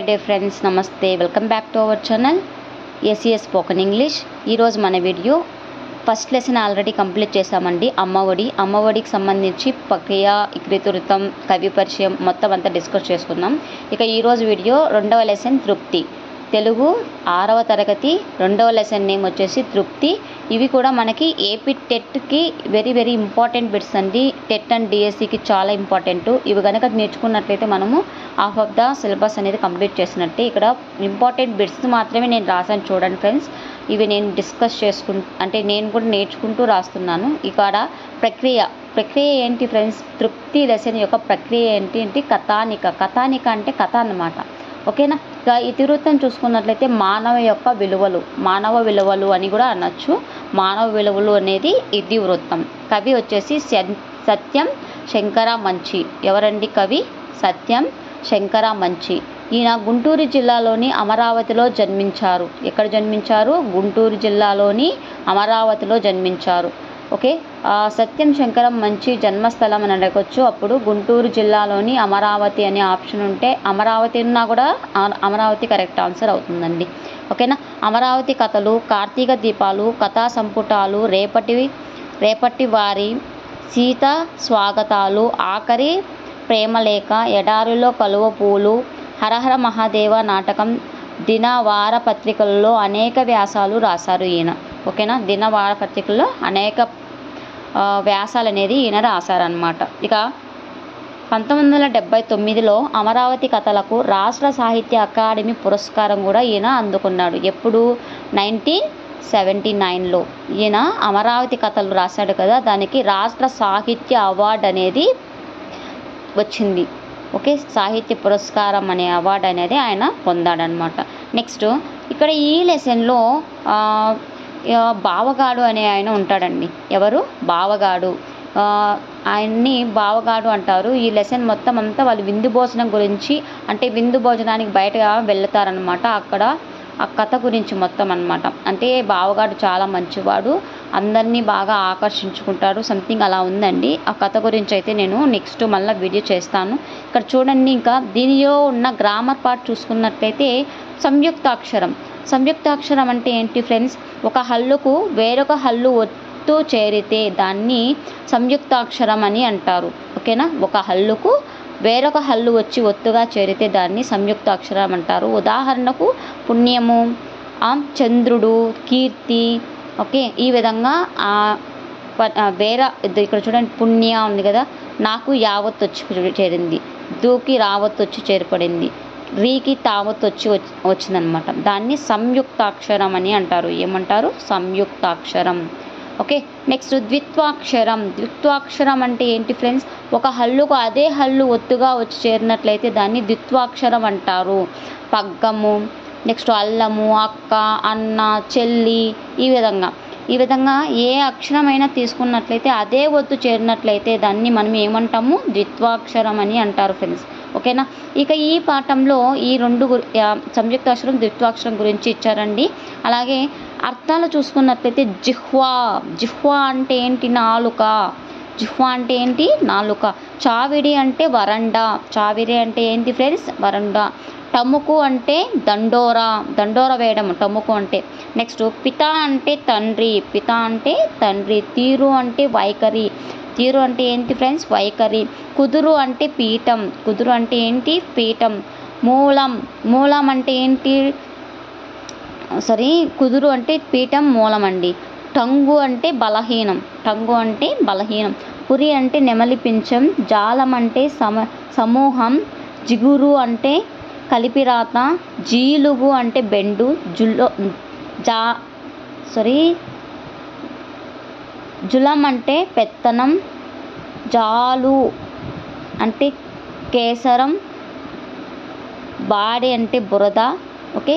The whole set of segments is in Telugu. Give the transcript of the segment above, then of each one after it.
డే ఫ్రెండ్స్, నమస్తే. Welcome back to our channel SES spoken English. ఈరోజు మన video first lesson already complete చేసామండి. అమ్మఒడికి సంబంధించి ప్రక్రియ, ఇతివృత్తం, కవి పరిచయం మొత్తం అంతా డిస్కస్ చేసుకుందాం. ఇక ఈరోజు వీడియో రెండవ లెసన్ తృప్తి. తెలుగు 6వ తరగతి రెండవ లెసన్ నేమ్ వచ్చేసి తృప్తి. ఇవి కూడా మనకి ఏపీ టెట్కి వెరీ ఇంపార్టెంట్ బిట్స్ అండి. టెట్ అండ్ డిఎస్సికి చాలా ఇంపార్టెంట్. ఇవి కనుక నేర్చుకున్నట్లయితే మనము హాఫ్ ఆఫ్ ద సిలబస్ అనేది కంప్లీట్ చేసినట్టే. ఇక్కడ ఇంపార్టెంట్ బిట్స్ మాత్రమే నేను రాసాను చూడండి ఫ్రెండ్స్. ఇవి నేను డిస్కస్ నేను కూడా నేర్చుకుంటూ రాస్తున్నాను. ఇక్కడ ప్రక్రియ ఏంటి ఫ్రెండ్స్? తృప్తి లెసన్ యొక్క ప్రక్రియ ఏంటి కథానిక అంటే కథ అన్నమాట. ఓకేనా. ఇక ఇతివృత్తం చూసుకున్నట్లయితే మానవ విలువలు అని కూడా అనొచ్చు. మానవ విలువలు అనేది ఇతివృత్తం. కవి వచ్చేసి సత్యం శంకర మంచి. ఎవరండి కవి? సత్యం శంకర మంచి. ఈయన గుంటూరు జిల్లాలోని అమరావతిలో జన్మించారు. ఎక్కడ జన్మించారు? గుంటూరు జిల్లాలోని అమరావతిలో జన్మించారు. ఓకే. సత్యం శంకరం మంచి జన్మస్థలం అని అడగవచ్చు. అప్పుడు గుంటూరు జిల్లాలోని అమరావతి అనే ఆప్షన్ ఉంటే అమరావతి ఉన్నా కూడా అమరావతి కరెక్ట్ ఆన్సర్ అవుతుందండి. ఓకేనా. అమరావతి కథలు, కార్తీక దీపాలు, కథా సంపుటాలు, రేపటి వారి, సీత స్వాగతాలు, ఆఖరి ప్రేమలేఖ, ఎడారిలో కలువ పూలు, హరహర మహాదేవ నాటకం, దినవార పత్రికల్లో అనేక వ్యాసాలు రాశారు ఈయన. ఓకేనా. దినవార పత్రికల్లో అనేక వ్యాసాలు అనేది ఈయన రాశారనమాట. ఇక 1979లో అమరావతి కథలకు రాష్ట్ర సాహిత్య అకాడమీ పురస్కారం కూడా ఈయన అందుకున్నాడు. ఎప్పుడు? 1979లో ఈయన అమరావతి కథలు రాశాడు కదా, దానికి రాష్ట్ర సాహిత్య అవార్డు అనేది వచ్చింది. ఓకే. సాహిత్య పురస్కారం అనే అవార్డు అనేది ఆయన పొందాడనమాట. నెక్స్ట్ ఇక్కడ ఈ లెసన్లో బావగాడు అనే ఆయన ఉంటాడండి. ఎవరు? బావగాడు. ఆయన్ని బావగాడు అంటారు. ఈ లెసన్ మొత్తం అంతా వాళ్ళు విందు భోజనం గురించి, అంటే విందు భోజనానికి బయటగా వెళ్తారనమాట. అక్కడ ఆ కథ గురించి మొత్తం అనమాట. అంటే బావగాడు చాలా మంచివాడు, అందరినీ బాగా ఆకర్షించుకుంటాడు, సంథింగ్ అలా ఉందండి. ఆ కథ గురించి అయితే నేను నెక్స్ట్ మళ్ళీ వీడియో చేస్తాను. ఇక్కడ చూడండి. ఇంకా దీనిలో ఉన్న గ్రామర్ పార్ట్ చూసుకున్నట్లయితే సంయుక్తాక్షరం అంటే ఏంటి ఫ్రెండ్స్? ఒక హల్లుకు వేరొక హల్లు ఒత్తు చేరితే దాన్ని సంయుక్తాక్షరం అని అంటారు. ఓకేనా. ఒక హల్లుకు వేరొక హల్లు వచ్చి ఒత్తుగా చేరితే దాన్ని సంయుక్తాక్షరం అంటారు. ఉదాహరణకు పుణ్యము, చంద్రుడు, కీర్తి. ఓకే. ఈ విధంగా ఇక్కడ చూడండి. పుణ్య ఉంది కదా, నాకు యావత్ వచ్చి చేరింది, దూకి రావత్ వచ్చి చేరిపడింది, రీకి తావత్ వచ్చిందనమాట. దాన్ని సంయుక్తాక్షరం అని అంటారు. ఏమంటారు? సంయుక్తాక్షరం. ఓకే. నెక్స్ట్ ద్విత్వాక్షరం అంటే ఏంటి ఫ్రెండ్స్? ఒక హల్లుకు అదే హల్లు ఒత్తుగా వచ్చి చేరినట్లయితే దాన్ని ద్విత్వాక్షరం అంటారు. పగ్గము, నెక్స్ట్ అల్లము, అక్క, అన్న, చెల్లి, ఈ విధంగా ఏ అక్షరమైనా తీసుకున్నట్లయితే అదే ఒత్తు చేరినట్లయితే దాన్ని మనం ఏమంటాము? ద్విత్వాక్షరం అని అంటారు ఫ్రెండ్స్. ఓకేనా. ఇక ఈ పాఠంలో ఈ రెండు సంయుక్తాక్షరం, ద్విత్వాక్షరం గురించి ఇచ్చారండి. అలాగే అర్థాలు చూసుకున్నట్లయితే జిహ్వా అంటే ఏంటి? నాలుక. చావిడి అంటే వరండా. చావిడి అంటే ఏంటి ఫ్రెండ్స్? వరండా. టముకు అంటే దండోర వేయడం, టముకు అంటే. నెక్స్ట్ పిత అంటే తండ్రి. తీరు అంటే వైఖరి. తీరు అంటే ఏంటి ఫ్రెండ్స్? వైఖరి. కుదురు అంటే పీఠం. కుదురు అంటే ఏంటి? పీఠం. మూలం అంటే ఏంటి? కుదురు అంటే పీఠం, మూలం అండి. టంగు అంటే బలహీనం. పురి అంటే నెమలి పింఛం. జాలం అంటే సమూహం. జిగురు అంటే కలిపిరాత. జీలుగు అంటే బెండు. జులం అంటే పెత్తనం. జాలు అంటే కేసరం. బాడి అంటే బురద. ఓకే.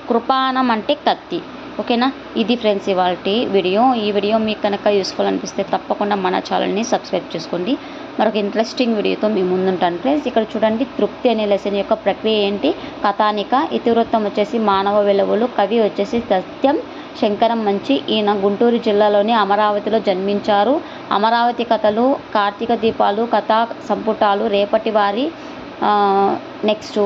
కృపాణం అంటే కత్తి. ఓకేనా. ఇది ఫ్రెండ్స్ ఇవాల్టి వీడియో. ఈ వీడియో మీకు కనుక యూస్ఫుల్ అనిపిస్తే తప్పకుండా మన ఛానల్ని సబ్స్క్రైబ్ చేసుకోండి. మరొక ఇంట్రెస్టింగ్ వీడియోతో మీ ముందుంటాను ఫ్రెండ్స్. ఇక్కడ చూడండి. తృప్తి అనే లెసన్ యొక్క ప్రక్రియ ఏంటి? కథానిక. ఇతివృత్తం వచ్చేసి మానవ విలువలు. కవి వచ్చేసి సత్యం శంకరం మంచి. ఈయన గుంటూరు జిల్లాలోని అమరావతిలో జన్మించారు. అమరావతి కథలు, కార్తీక దీపాలు, కథా సంపుటాలు, రేపటి వారి, నెక్స్ట్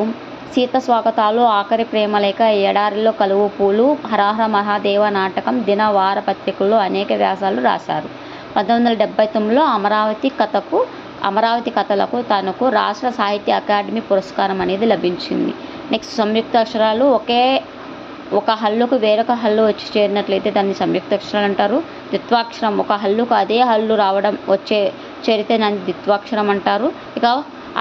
సీత స్వాగతాలు, ఆఖరి ప్రేమలేఖ, ఎడారిలో కలువు పూలు, హరహర మహాదేవ నాటకం, దిన వార పత్రికల్లో అనేక వ్యాసాలు రాశారు. 1979లో అమరావతి కథలకు తనకు రాష్ట్ర సాహిత్య అకాడమీ పురస్కారం అనేది లభించింది. నెక్స్ట్ సంయుక్త అక్షరాలు. ఒక హల్లుకు వేరొక హల్లు వచ్చి చేరినట్లయితే దాన్ని సంయుక్త అక్షరాలు అంటారు. ద్విత్వాక్షరం ఒక హల్లుకు అదే హల్లు రావడం చేరితే దాన్ని ద్విత్వాక్షరం అంటారు. ఇక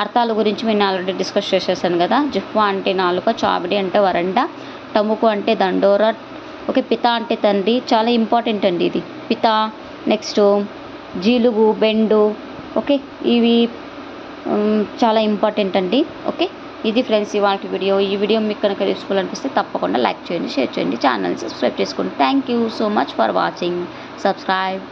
అర్థాల గురించి నేను ఆల్రెడీ డిస్కస్ చేసేసాను కదా. జిహ్వా అంటే నాలుక, చావిడి అంటే వరండా, టముకు అంటే దండోర. ఓకే, పిత అంటే తండ్రి, చాలా ఇంపార్టెంట్ అండి ఇది పిత. నెక్స్ట్ జీలుగు, బెండు. ఓకే, ఇవి చాలా ఇంపార్టెంట్ అండి. ఓకే, ఇది ఫ్రెండ్స్ ఇవాళ వీడియో. ఈ వీడియో మీకు కనుక యూస్ఫుల్ అనిపిస్తే తప్పకుండా లైక్ చేయండి, షేర్ చేయండి, ఛానల్ సబ్స్క్రైబ్ చేసుకోండి. Thank you so much for watching. Subscribe.